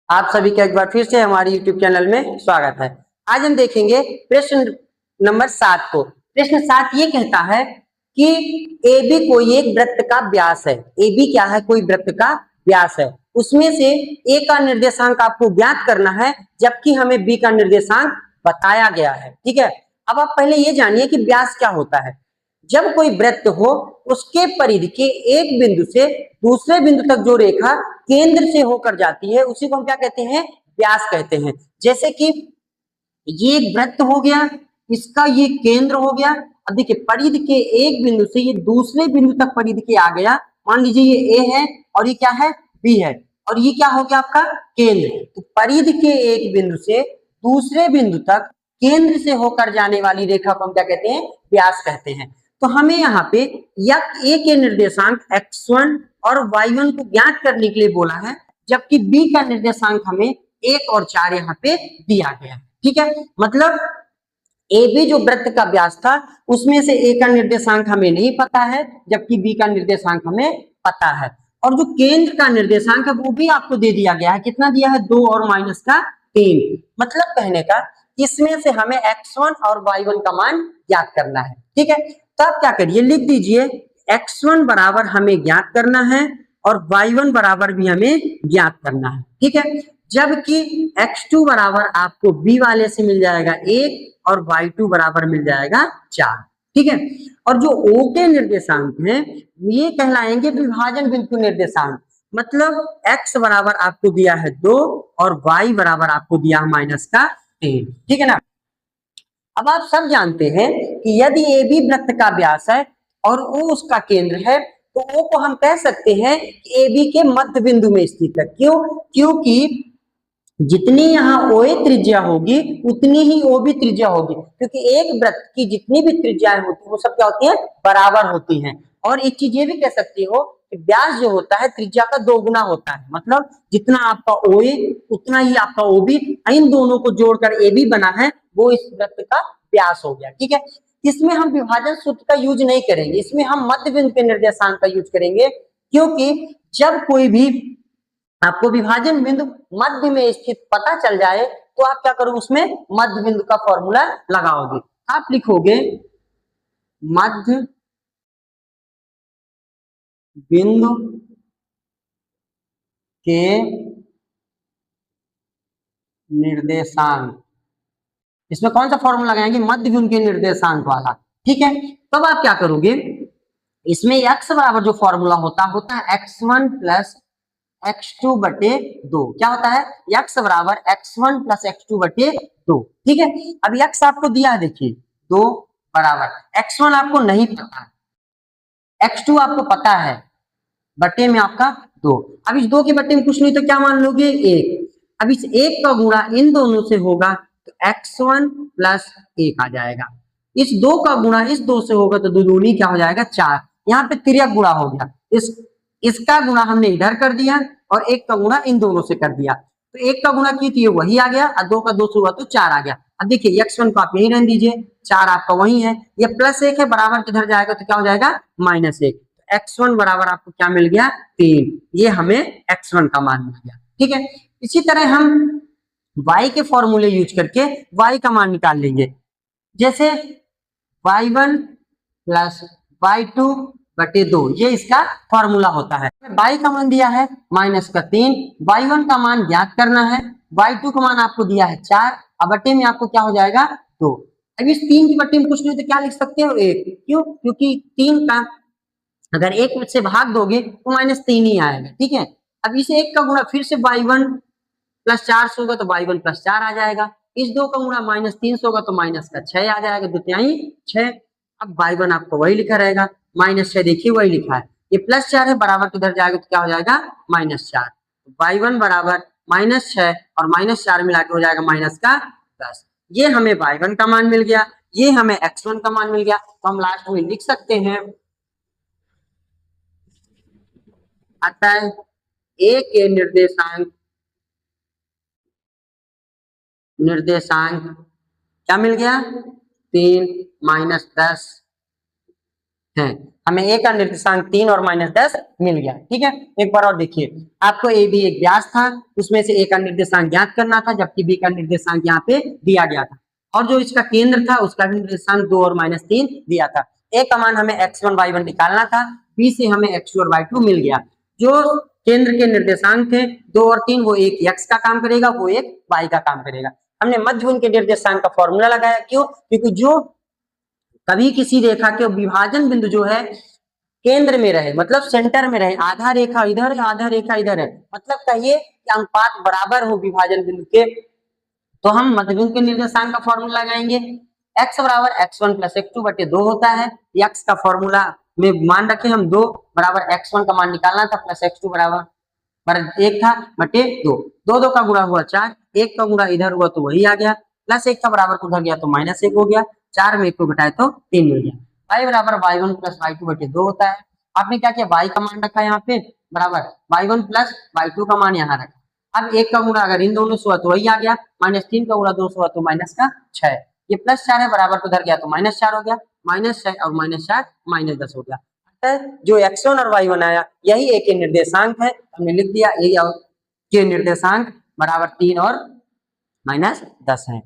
आप सभी का एक बार फिर से हमारे YouTube चैनल में स्वागत है। आज हम देखेंगे प्रश्न नंबर 7 को। प्रश्न 7 ये कहता है कि AB कोई एक वृत्त का व्यास है। AB क्या है? कोई वृत्त का व्यास है। उसमें से A का निर्देशांक आपको ज्ञात करना है, जबकि हमें B का निर्देशांक बताया गया है। ठीक है, अब आप पहले ये जानिए कि व्यास क्या होता है। जब कोई वृत्त हो, उसके परिधि के एक बिंदु से दूसरे बिंदु तक जो रेखा केंद्र से होकर जाती है, उसी को हम क्या कहते हैं? व्यास कहते हैं। जैसे कि ये एक वृत्त हो गया, इसका ये केंद्र हो गया। अब देखिए, परिधि के एक बिंदु से ये दूसरे बिंदु तक परिधि के आ गया। मान लीजिए ये ए है और ये क्या है? बी है, और ये क्या हो गया? आपका केंद्र। तो परिधि के एक बिंदु से दूसरे बिंदु तक केंद्र से होकर जाने वाली रेखा को हम क्या कहते हैं? व्यास कहते हैं। तो हमें यहाँ पे ए के निर्देशांक x1 और y1 को ज्ञात करने के लिए बोला है, जबकि बी का निर्देशांक हमें 1 और 4 यहाँ पे दिया गया। ठीक है, मतलब ए बी जो वृत्त का व्यास था, उसमें से ए का निर्देशांक हमें नहीं पता है, जबकि बी का निर्देशांक हमें पता है। और जो केंद्र का निर्देशांक है वो भी आपको दे दिया गया है। कितना दिया है? 2 और माइनस का 3। मतलब कहने का इसमें से हमें x1 और y1 का मान ज्ञात करना है। ठीक है, तो आप क्या करिए, लिख दीजिए x1 बराबर हमें ज्ञात करना है और y1 बराबर भी हमें ज्ञात करना है। ठीक है, जबकि x2 बराबर आपको b वाले से मिल जाएगा 1 और y2 बराबर मिल जाएगा 4। ठीक है, और जो O के निर्देशांक हैं ये कहलाएंगे विभाजन बिंदु निर्देशांक। मतलब x बराबर आपको दिया है 2 और y बराबर आपको दिया है माइनस का 3। ठीक है ना। अब आप सब जानते हैं कि यदि ए बी वृत्त का व्यास है और O उसका केंद्र है, तो O को हम कह सकते हैं कि ए बी के मध्य बिंदु में स्थित है। क्यों? क्योंकि जितनी यहाँ OA त्रिज्या होगी उतनी ही OB त्रिज्या होगी, क्योंकि एक वृत्त की जितनी भी त्रिज्याएं होती है वो सब क्या होती हैं? बराबर होती हैं। और एक चीज ये भी कह सकती हो कि व्यास जो होता है त्रिज्या का 2 गुना होता है। मतलब जितना आपका OA उतना ही आपका OB, इन दोनों को जोड़कर AB बना है, वो इस वृत्त का व्यास हो गया। ठीक है, इसमें हम विभाजन सूत्र का यूज नहीं करेंगे, इसमें हम मध्य बिंदु के निर्देशांक का यूज करेंगे। क्योंकि जब कोई भी आपको विभाजन बिंदु मध्य में स्थित पता चल जाए तो आप क्या करोगे? उसमें मध्य बिंदु का फॉर्मूला लगाओगे। आप लिखोगे मध्य बिंदु के निर्देशांक। इसमें कौन सा फॉर्मूला लगाएंगे? मध्य बिंदु के निर्देशांक वाला। ठीक है, तब आप क्या करोगे? इसमें x बराबर जो फॉर्मूला होता है x1 प्लस x2 बटे 2। क्या होता है? x बराबर x1 प्लस x2 बटे 2। ठीक है, अब x आपको दिया है, देखिए 2 बराबर x1 आपको नहीं पता है, x2 आपको पता है, बटे में आपका 2। अब इस 2 के बटे में कुछ नहीं तो क्या मान लोगे? 1। अब इस 1 का गुणा इन दोनों से होगा तो x1 प्लस 1 आ जाएगा। इस 2 का गुणा इस 2 से होगा तो 2 दूनी क्या हो जाएगा? 4। यहाँ पे तिर्यक गुणा हो गया, इसका गुणा हमने इधर कर दिया और 1 का गुणा इन दोनों से कर दिया। तो 1 का गुणा की थी वही आ गया और 2 का 2 से हुआ तो 4 आ गया। अब देखिए x1 को आप यही रहने दीजिए, 4 आपका वही है, ये प्लस 1 है, बराबर किधर जाएगा तो क्या हो जाएगा? -1। x1 बराबर आपको क्या मिल गया? 3। ये हमें x1 का मान मिल गया। ठीक है, इसी तरह हम y के फॉर्मूले यूज करके y का मान निकाल लेंगे। जैसे y1 प्लस y2 बटे 2, ये इसका फॉर्मूला होता है। y का मान दिया है -3, y1 का मान ज्ञात करना है, y2 का मान आपको दिया है 4, अब बटे में आपको क्या हो जाएगा? 2। अब इस 3 की बटे में कुछ नहीं तो क्या लिख सकते हो? 1। क्यों? क्योंकि 3 का अगर 1 से भाग दोगे तो -3 ही आएगा। ठीक है, अब इस 1 का गुणा फिर से y1 प्लस 4 से होगा तो y1 प्लस 4 आ जाएगा। इस 2 का गुणा -3 से होगा तो माइनस का 6 आ जाएगा, 2 तिहाई 6। अब y1 आपको वही लिखा रहेगा, -6 देखिए वही लिखा है, ये +4 है, बराबर किधर जाएगा तो क्या हो जाएगा? -4। y1 बराबर -6 और -4 मिला के हो जाएगा माइनस का 10। ये हमें y1 का मान मिल गया, ये हमें x1 का मान मिल गया। तो हम लास्ट में लिख सकते हैं, अतः ए के निर्देशांक क्या मिल गया? 3 -10 हैं। हमें ए का निर्देशांक 3 और -10 मिल गया। ठीक है, एक बार और देखिए, आपको ए भी एक व्यास था, उसमें से ए का निर्देशांक ज्ञात करना था, जबकि बी का निर्देशांक यहाँ पे दिया गया था, और जो इसका केंद्र था उसका भी निर्देशांक 2 और -3 दिया था। ए का मान हमें x1 y1 निकालना था, बी से हमें x2 और y2 मिल गया। जो केंद्र के निर्देशांक थे 2 और 3, वो एक x का काम करेगा, वो एक y का काम करेगा। हमने मध्य उनके निर्देशांक का फॉर्मूला लगाया, क्यों? क्योंकि जो कभी किसी रेखा के विभाजन बिंदु जो है केंद्र में रहे, मतलब सेंटर में रहे, आधा रेखा इधर है आधा रेखा इधर है, मतलब कहिए कि अनुपात बराबर हो विभाजन बिंदु के, तो हम मध्य बिंदु के निर्देशांक का फॉर्मूला लगाएंगे। x बराबर x1 प्लस x2 बटे 2 होता है। x का फॉर्मूला में मान रखे हम 2 बराबर x1 का मान निकालना था, प्लस x2 बराबर 1 था बटे 2, 2 2 का गुणा हुआ 4, 1 का गुणा इधर हुआ तो वही आ गया, प्लस 1 का बराबर उधर गया तो -1 हो गया, 4 में 1 को घटाए तो 3 मिल गया। y बराबर y1 प्लस y2 बटे 2 होता है। आपने क्या किया, y का मान रखा यहाँ पे बराबर y1 प्लस y2 का मान यहाँ रखा। अब 1 का गुणा अगर इन दोनों से हुआ तो वही आ गया, -3 का गुणा 2 से हुआ तो -6, ये +4 है, बराबर उधर गया तो -4 हो गया, -6 और -4 -10 हो गया। जो x1 और y1 आया यही ए के निर्देशांक है, हमने लिख दिया ए के निर्देशांक बराबर 3 और -10 है।